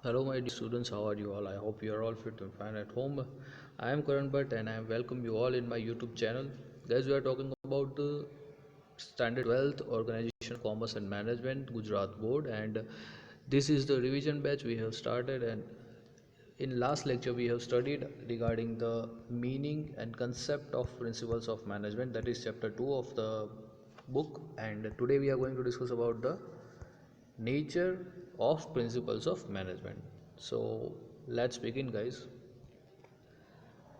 Hello, my dear students. How are you all? I hope you are all fit and fine at home. I am Karan Bhatt, and I welcome you all in my YouTube channel. Guys, we are talking about the Standard 12th Organization, Commerce and Management Gujarat Board, and this is the revision batch we have started. And in last lecture, we have studied regarding the meaning and concept of principles of management. That is chapter 2 of the book, and today we are going to discuss about the nature of principles of management. So let's begin guys.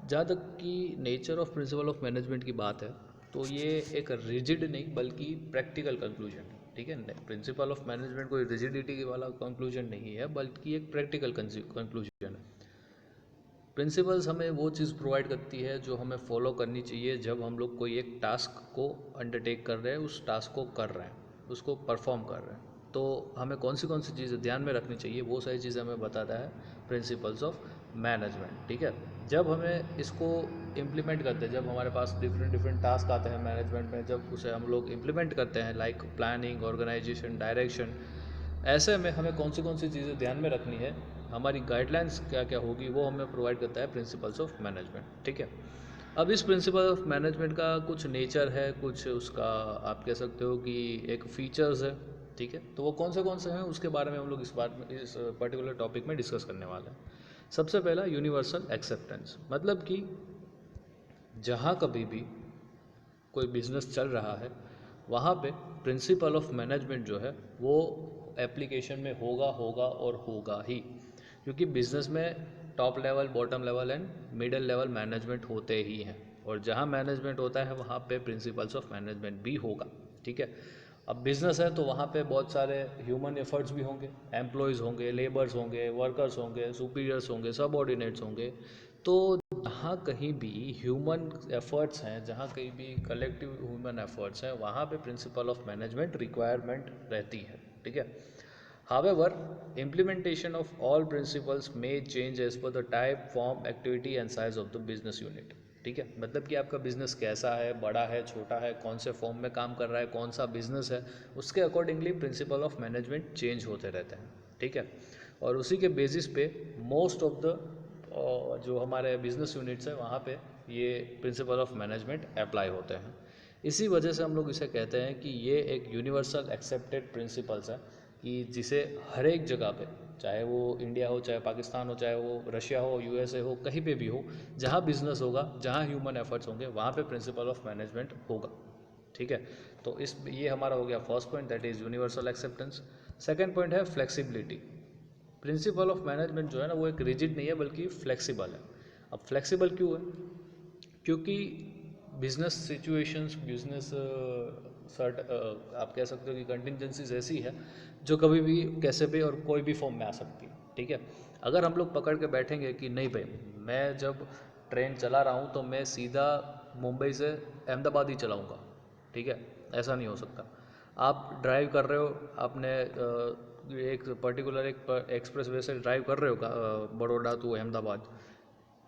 जहाँ तक कि nature of principal of management की बात है तो ये एक rigid नहीं बल्कि प्रैक्टिकल कंक्लूजन है। ठीक है, प्रिंसिपल ऑफ मैनेजमेंट कोई रिजिडिटी वाला कंक्लूजन नहीं है बल्कि एक प्रैक्टिकल कंक्लूजन है। प्रिंसिपल्स हमें वो चीज़ प्रोवाइड करती है जो हमें फॉलो करनी चाहिए जब हम लोग कोई एक टास्क को अंडरटेक कर रहे हैं, उस टास्क को कर रहे हैं, उसको परफॉर्म कर रहे हैं। तो हमें कौन सी चीज़ें ध्यान में रखनी चाहिए, वो सारी चीज़ें हमें बताता है प्रिंसिपल्स ऑफ मैनेजमेंट। ठीक है, जब हमें इसको इम्प्लीमेंट करते हैं, जब हमारे पास डिफरेंट डिफरेंट टास्क आते हैं मैनेजमेंट में, जब उसे हम लोग इम्प्लीमेंट करते हैं लाइक प्लानिंग, ऑर्गेनाइजेशन, डायरेक्शन, ऐसे में हमें कौन सी चीज़ें ध्यान में रखनी है, हमारी गाइडलाइंस क्या क्या होगी, वो हमें प्रोवाइड करता है प्रिंसिपल्स ऑफ मैनेजमेंट। ठीक है, अब इस प्रिंसिपल ऑफ मैनेजमेंट का कुछ नेचर है, कुछ उसका आप कह सकते हो कि एक फीचर्स है। ठीक है, तो वो कौन से हैं उसके बारे में हम लोग इस पर्टिकुलर टॉपिक में डिस्कस करने वाले हैं। सबसे पहला यूनिवर्सल एक्सेप्टेंस, मतलब कि जहाँ कभी भी कोई बिजनेस चल रहा है वहाँ पे प्रिंसिपल ऑफ मैनेजमेंट जो है वो एप्लीकेशन में होगा होगा और होगा ही, क्योंकि बिजनेस में top level, bottom level and middle level management होते ही हैं, और जहाँ मैनेजमेंट होता है वहाँ पे प्रिंसिपल्स ऑफ मैनेजमेंट भी होगा। ठीक है, अब बिजनेस है तो वहाँ पे बहुत सारे ह्यूमन एफर्ट्स भी होंगे, एम्प्लॉयज़ होंगे, लेबर्स होंगे, वर्कर्स होंगे, सुपीरियर्स होंगे, सबऑर्डिनेट्स होंगे। तो जहाँ कहीं भी ह्यूमन एफर्ट्स हैं, जहाँ कहीं भी कलेक्टिव ह्यूमन एफर्ट्स हैं, वहाँ पे प्रिंसिपल ऑफ मैनेजमेंट रिक्वायरमेंट रहती है। ठीक है, however implementation of all principles may change as per the type, form, activity and size of the business unit. ठीक है, मतलब कि आपका बिजनेस कैसा है, बड़ा है, छोटा है, कौन से फॉर्म में काम कर रहा है, कौन सा बिजनेस है, उसके accordingly principal of management change होते रहते हैं। ठीक है, और उसी के बेसिस पे मोस्ट ऑफ द जो हमारे बिजनेस यूनिट्स हैं वहाँ पे ये प्रिंसिपल ऑफ मैनेजमेंट अप्लाई होते हैं। इसी वजह से हम लोग इसे कहते हैं कि ये एक यूनिवर्सल एक्सेप्टेड प्रिंसिपल्स है, कि जिसे हर एक जगह पे, चाहे वो इंडिया हो, चाहे पाकिस्तान हो, चाहे वो रशिया हो, यूएसए हो, कहीं पे भी हो, जहाँ बिजनेस होगा, जहाँ ह्यूमन एफर्ट्स होंगे, वहाँ पे प्रिंसिपल ऑफ मैनेजमेंट होगा। ठीक है, तो इस ये हमारा हो गया first point, that is universal acceptance. Second point है फ्लेक्सिबिलिटी। प्रिंसिपल ऑफ मैनेजमेंट जो है ना वो एक रिजिड नहीं है बल्कि फ्लेक्सिबल है। अब फ्लेक्सिबल क्यों है? क्योंकि बिजनेस सिचुएशंस, बिजनेस सर्ट आप कह सकते हो कि कंटिजेंसीज ऐसी है जो कभी भी कैसे भी और कोई भी फॉर्म में आ सकती है। ठीक है, अगर हम लोग पकड़ के बैठेंगे कि नहीं भाई, मैं जब ट्रेन चला रहा हूँ तो मैं सीधा मुंबई से अहमदाबाद ही चलाऊँगा, ठीक है, ऐसा नहीं हो सकता। आप ड्राइव कर रहे हो, आपने एक पर्टिकुलर एक एक्सप्रेस वे से ड्राइव कर रहे हो बड़ौदा टू अहमदाबाद,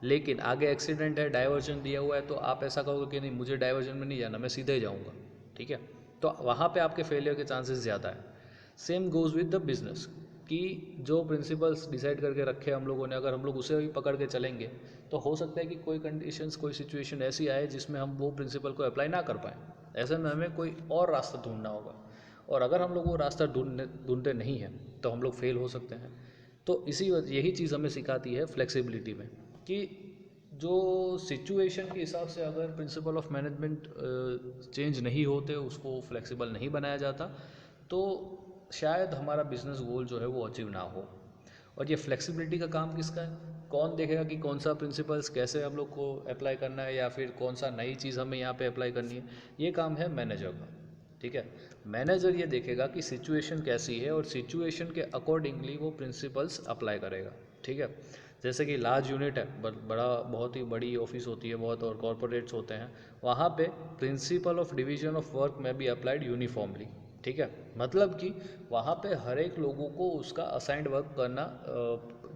लेकिन आगे एक्सीडेंट है, डाइवर्जन दिया हुआ है, तो आप ऐसा कहोगे कि नहीं मुझे डाइवर्जन में नहीं जाना, मैं सीधे ही जाऊँगा। ठीक है, तो वहाँ पे आपके फेलियर के चांसेस ज़्यादा है। Same goes with the business, कि जो प्रिंसिपल्स डिसाइड करके रखे हम लोगों ने, अगर हम लोग उसे भी पकड़ के चलेंगे तो हो सकता है कि कोई कंडीशंस, कोई सिचुएशन ऐसी आए जिसमें हम वो प्रिंसिपल को अप्लाई ना कर पाएँ। ऐसे में हमें कोई और रास्ता ढूंढना होगा, और अगर हम लोग वो रास्ता ढूंढते नहीं हैं तो हम लोग फेल हो सकते हैं। तो यही चीज़ हमें सिखाती है फ्लेक्सिबिलिटी में, कि जो सिचुएशन के हिसाब से अगर प्रिंसिपल ऑफ मैनेजमेंट चेंज नहीं होते, उसको फ्लेक्सिबल नहीं बनाया जाता, तो शायद हमारा बिजनेस गोल जो है वो अचीव ना हो। और ये फ्लेक्सिबिलिटी का काम किसका है? कौन देखेगा कि कौन सा प्रिंसिपल्स कैसे हम लोग को अप्लाई करना है, या फिर कौन सा नई चीज़ हमें यहाँ पे अप्लाई करनी है? ये काम है मैनेजर का। ठीक है, मैनेजर ये देखेगा कि सिचुएशन कैसी है और सिचुएशन के अकॉर्डिंगली वो प्रिंसिपल्स अप्लाई करेगा। ठीक है, जैसे कि लार्ज यूनिट है, बड़ा, बहुत ही बड़ी ऑफिस होती है बहुत, और कॉरपोरेट्स होते हैं, वहाँ पे principle of division of work में भी अप्लाइड यूनिफॉर्मली। ठीक है, मतलब कि वहाँ पे हर एक लोगों को उसका असाइंड वर्क करना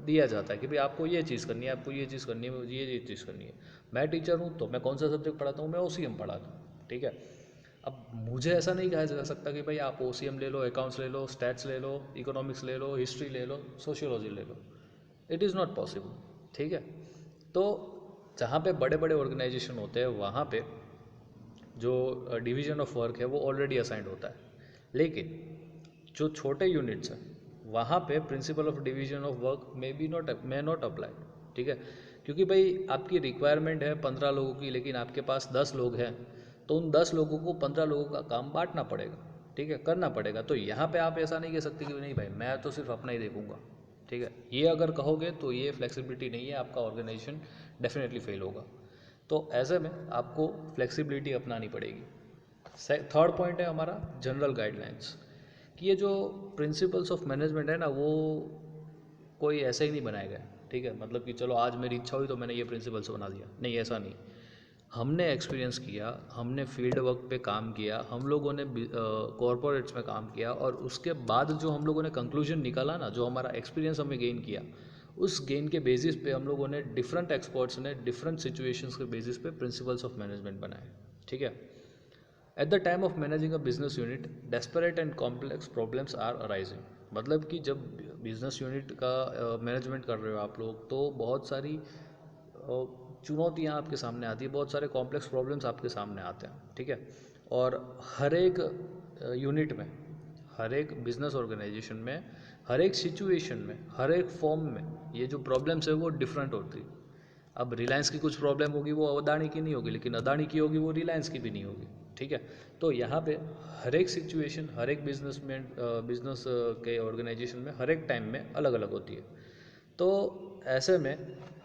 दिया जाता है कि भाई आपको ये चीज़ करनी है, आपको ये चीज़ करनी है, ये चीज़ करनी है। मैं टीचर हूँ तो मैं कौन सा सब्जेक्ट पढ़ाता हूँ? मैं ओसीएम पढ़ाता हूँ। ठीक है, अब मुझे ऐसा नहीं कहा जा सकता कि भाई आप ओसीएम ले लो, अकाउंट्स ले लो, स्टैट्स ले लो, इकोनॉमिक्स ले लो, हिस्ट्री ले लो, सोशियोलॉजी ले लो। It is not possible. ठीक है। तो जहाँ पे बड़े बड़े ऑर्गेनाइजेशन होते हैं वहाँ पे जो डिवीजन ऑफ वर्क है वो ऑलरेडी असाइंड होता है, लेकिन जो छोटे यूनिट्स हैं वहाँ पे principle of division of work may not apply. ठीक है। क्योंकि भाई आपकी रिक्वायरमेंट है 15 लोगों की, लेकिन आपके पास 10 लोग हैं, तो उन 10 लोगों को 15 लोगों का काम बांटना पड़ेगा। ठीक है, करना पड़ेगा। तो यहाँ पे आप ऐसा नहीं कह सकते कि नहीं भाई मैं तो सिर्फ अपना ही देखूंगा। ठीक है, ये अगर कहोगे तो ये फ्लेक्सिबिलिटी नहीं है, आपका ऑर्गेनाइजेशन डेफिनेटली फेल होगा। तो ऐसे में आपको फ्लेक्सिबिलिटी अपनानी पड़ेगी। थर्ड पॉइंट है हमारा जनरल गाइडलाइंस, कि ये जो प्रिंसिपल्स ऑफ मैनेजमेंट है ना, वो कोई ऐसे ही नहीं बनाया गया। ठीक है, मतलब कि चलो आज मेरी इच्छा हुई तो मैंने ये प्रिंसिपल्स बना दिया, नहीं, ऐसा नहीं। हमने एक्सपीरियंस किया, हमने फील्ड वर्क पे काम किया, हम लोगों ने कॉरपोरेट्स में काम किया, और उसके बाद जो हम लोगों ने कंक्लूजन निकाला ना, जो हमारा एक्सपीरियंस हमें गेन किया, उस गेन के बेसिस पे हम लोगों ने, डिफरेंट एक्सपर्ट्स ने डिफरेंट सिचुएशंस के बेसिस पे प्रिंसिपल्स ऑफ मैनेजमेंट बनाए। ठीक है। At the time of managing a business unit, desperate and complex problems are arising. मतलब कि जब बिजनेस यूनिट का मैनेजमेंट कर रहे हो आप लोग, तो बहुत सारी चुनौतियाँ आपके सामने आती है, बहुत सारे कॉम्प्लेक्स प्रॉब्लम्स आपके सामने आते हैं। ठीक है। और हर एक यूनिट में, हर एक बिजनेस ऑर्गेनाइजेशन में, हर एक सिचुएशन में, हर एक फॉर्म में ये जो प्रॉब्लम्स है वो डिफरेंट होती है। अब रिलायंस की कुछ प्रॉब्लम होगी वो अदानी की नहीं होगी, लेकिन अदानी की होगी वो रिलायंस की भी नहीं होगी। ठीक है। तो यहाँ पे हर एक सिचुएशन, हर एक बिजनेस के ऑर्गेनाइजेशन में हर एक टाइम में अलग अलग होती है। तो ऐसे में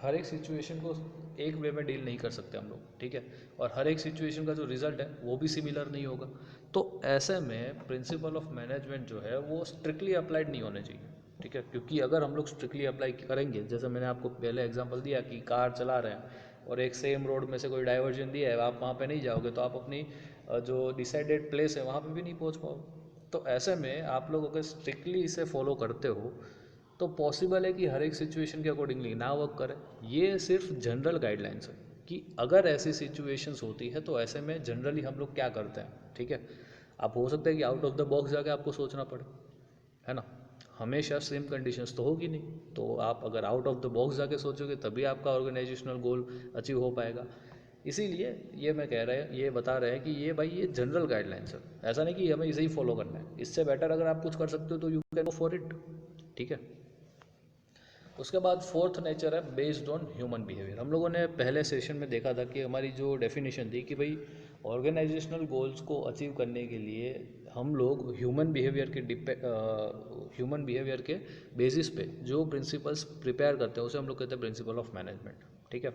हर एक सिचुएशन को एक वे में डील नहीं कर सकते हम लोग। ठीक है। और हर एक सिचुएशन का जो रिजल्ट है वो भी सिमिलर नहीं होगा। तो ऐसे में प्रिंसिपल ऑफ मैनेजमेंट जो है वो स्ट्रिक्टली अप्लाइड नहीं होने चाहिए। ठीक है। क्योंकि अगर हम लोग स्ट्रिक्टली अप्लाई करेंगे, जैसे मैंने आपको पहले एग्जांपल दिया कि कार चला रहे हैं और एक सेम रोड में से कोई डाइवर्जन दिया है, आप वहाँ पे नहीं जाओगे तो आप अपनी जो डिसाइडेड प्लेस है वहाँ पे भी नहीं पहुँच पाओगे। तो ऐसे में आप लोग अगर स्ट्रिक्टली इसे फॉलो करते हो तो पॉसिबल है कि हर एक सिचुएशन के अकॉर्डिंगली ना वर्क करे। ये सिर्फ जनरल गाइडलाइंस है कि अगर ऐसी सिचुएशंस होती है तो ऐसे में जनरली हम लोग क्या करते हैं। ठीक है। आप हो सकता है कि आउट ऑफ द बॉक्स जाके आपको सोचना पड़े, है ना। हमेशा सेम कंडीशंस तो होगी नहीं, तो आप अगर आउट ऑफ द बॉक्स जाके सोचोगे तभी आपका ऑर्गेनाइजेशनल गोल अचीव हो पाएगा। इसीलिए ये मैं कह रहा है, ये बता रहे हैं कि ये भाई ये जनरल गाइडलाइंस है, ऐसा नहीं कि हमें इसे ही फॉलो करना है। इससे बेटर अगर आप कुछ कर सकते हो तो you can go for it. ठीक है। उसके बाद फोर्थ नेचर है बेस्ड ऑन ह्यूमन बिहेवियर। हम लोगों ने पहले सेशन में देखा था कि हमारी जो डेफिनेशन थी कि भाई ऑर्गेनाइजेशनल गोल्स को अचीव करने के लिए हम लोग ह्यूमन बिहेवियर के बेसिस पे जो प्रिंसिपल्स प्रिपेयर करते हैं उसे हम लोग कहते हैं प्रिंसिपल ऑफ मैनेजमेंट। ठीक है।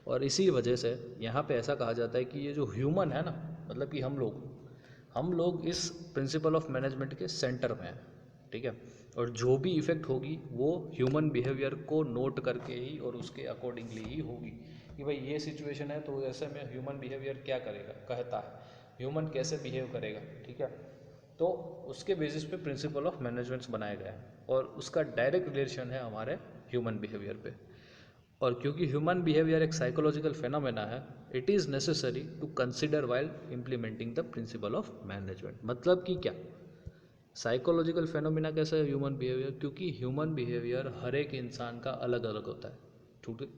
और इसी वजह से यहाँ पे ऐसा कहा जाता है कि ये जो ह्यूमन है ना, मतलब कि हम लोग इस प्रिंसिपल ऑफ मैनेजमेंट के सेंटर में हैं। ठीक है। और जो भी इफ़ेक्ट होगी वो ह्यूमन बिहेवियर को नोट करके ही और उसके अकॉर्डिंगली ही होगी कि भाई ये सिचुएशन है तो ऐसे में ह्यूमन बिहेवियर क्या करेगा, कहता है ह्यूमन कैसे बिहेव करेगा। ठीक है। तो उसके बेसिस पे प्रिंसिपल ऑफ मैनेजमेंट्स बनाया गया है और उसका डायरेक्ट रिलेशन है हमारे ह्यूमन बिहेवियर पे। और क्योंकि ह्यूमन बिहेवियर एक साइकोलॉजिकल फेनोमेना है, it is necessary to consider while implementing the principle of management. मतलब कि क्या, साइकोलॉजिकल फेनोमेना कैसा है ह्यूमन बिहेवियर, क्योंकि ह्यूमन बिहेवियर हर एक इंसान का अलग अलग होता है।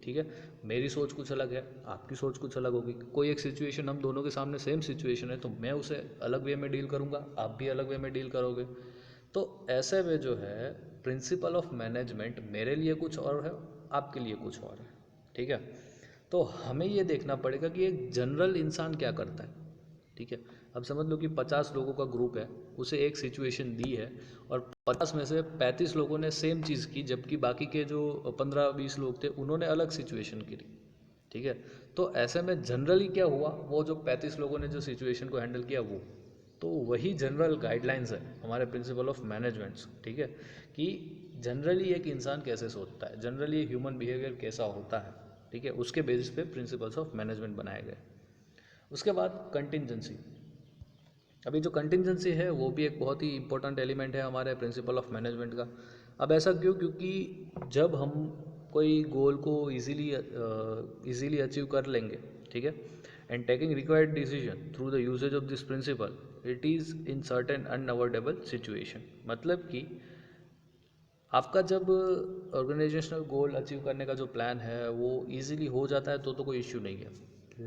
ठीक है। मेरी सोच कुछ अलग है, आपकी सोच कुछ अलग होगी। कोई एक सिचुएशन, हम दोनों के सामने सेम सिचुएशन है तो मैं उसे अलग वे में डील करूँगा, आप भी अलग वे में डील करोगे। तो ऐसे में जो है प्रिंसिपल ऑफ मैनेजमेंट मेरे लिए कुछ और है, आपके लिए कुछ और है। ठीक है। तो हमें ये देखना पड़ेगा कि एक जनरल इंसान क्या करता है। ठीक है। अब समझ लो कि 50 लोगों का ग्रुप है, उसे एक सिचुएशन दी है और 50 में से 35 लोगों ने सेम चीज़ की, जबकि बाकी के जो 15-20 लोग थे उन्होंने अलग सिचुएशन की। ठीक है। तो ऐसे में जनरली क्या हुआ, वो जो 35 लोगों ने जो सिचुएशन को हैंडल किया वो, तो वही जनरल गाइडलाइंस है हमारे प्रिंसिपल ऑफ मैनेजमेंट्स। ठीक है। कि जनरली एक इंसान कैसे सोचता है, जनरली ह्यूमन बिहेवियर कैसा होता है। ठीक है। उसके बेसिस पे प्रिंसिपल्स ऑफ मैनेजमेंट बनाए गए। उसके बाद कंटिंजेंसी। अभी जो कंटिंजेंसी है वो भी एक बहुत ही इंपॉर्टेंट एलिमेंट है हमारे प्रिंसिपल ऑफ मैनेजमेंट का। अब ऐसा क्यों, क्योंकि जब हम कोई गोल को इजीली अचीव कर लेंगे, ठीक है, and taking required decision through the usage of this principle, it is in certain unavoidable situation. मतलब कि आपका जब ऑर्गेनाइजेशनल गोल अचीव करने का जो प्लान है वो इजीली हो जाता है तो कोई इश्यू नहीं है,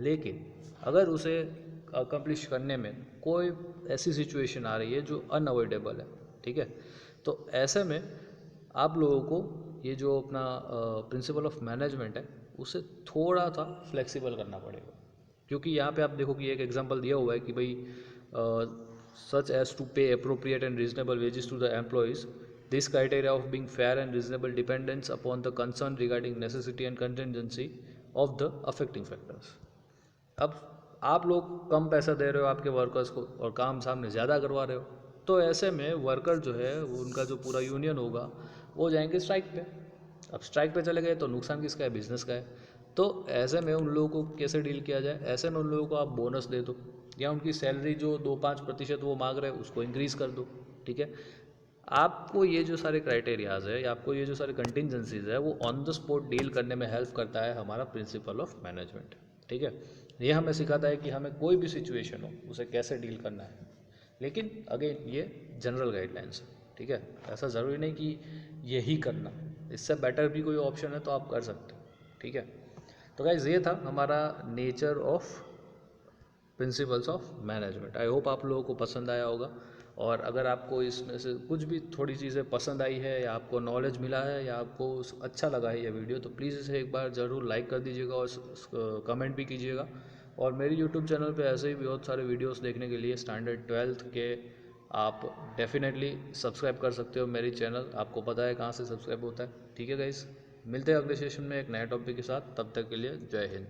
लेकिन अगर उसे अकम्प्लिश करने में कोई ऐसी सिचुएशन आ रही है जो अनअवॉइडेबल है, ठीक है, तो ऐसे में आप लोगों को ये जो अपना प्रिंसिपल ऑफ मैनेजमेंट है उसे थोड़ा सा फ्लेक्सिबल करना पड़ेगा। क्योंकि यहाँ पे आप देखो कि एक एग्जांपल दिया हुआ है कि भाई such as to pay appropriate and reasonable wages to the employees. This criteria of being fair and reasonable depends upon the concern regarding necessity and contingency of the affecting factors. अब आप लोग कम पैसा दे रहे हो आपके वर्कर्स को और काम सामने ज़्यादा करवा रहे हो, तो ऐसे में वर्कर जो है उनका जो पूरा यूनियन होगा वो जाएंगे स्ट्राइक पे। अब स्ट्राइक पे चले गए तो नुकसान किसका है? बिजनेस का है। तो ऐसे में उन लोगों को कैसे डील किया जाए? ऐसे में उन लोगों को आप बोनस दे दो या उनकी सैलरी जो 2-5% वो मांग रहे हैं उसको इंक्रीज़ कर दो, ठीक है। आपको ये जो सारे क्राइटेरियाज है या आपको ये जो सारे कंटिजेंसीज है वो ऑन द स्पॉट डील करने में हेल्प करता है हमारा प्रिंसिपल ऑफ मैनेजमेंट, ठीक है। ये हमें सिखाता है कि हमें कोई भी सिचुएशन हो उसे कैसे डील करना है, लेकिन अगेन ये जनरल गाइडलाइंस है, ठीक है। ऐसा ज़रूरी नहीं कि यही करना, इससे बेटर भी कोई ऑप्शन है तो आप कर सकते हो, ठीक है। तो गाइस ये था हमारा nature of principles of management. I hope आप लोगों को पसंद आया होगा, और अगर आपको इसमें से कुछ भी थोड़ी चीज़ें पसंद आई है या आपको नॉलेज मिला है या आपको अच्छा लगा है ये वीडियो, तो प्लीज़ इसे एक बार ज़रूर लाइक कर दीजिएगा और कमेंट भी कीजिएगा। और मेरी यूट्यूब चैनल पे ऐसे ही बहुत सारे वीडियोस देखने के लिए स्टैंडर्ड 12th के आप डेफिनेटली सब्सक्राइब कर सकते हो मेरी चैनल। आपको पता है कहाँ से सब्सक्राइब होता है, ठीक है गाइस। मिलते हैं अगले सेशन में एक नए टॉपिक के साथ, तब तक के लिए जय हिंद।